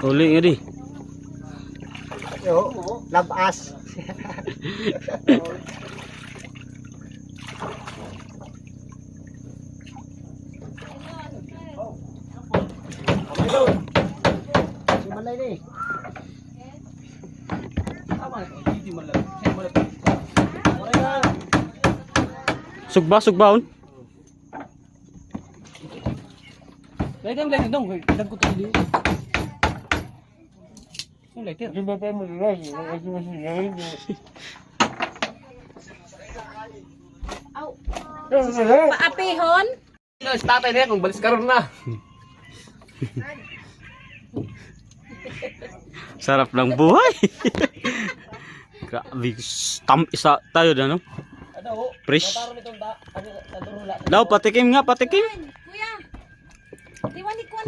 Uli nga di. Yo, labas. Malay ni. Sugba. Lagi dong, dagko to dili. Yung lighter. Yung bata mo lagi, Paapihon? Si tatay na yan, kung balis karon na. Sarap ng buhay. Grabe, isa tayo na no. Fresh. Daw patikim nga, patikim. Kuya, di wani kuwan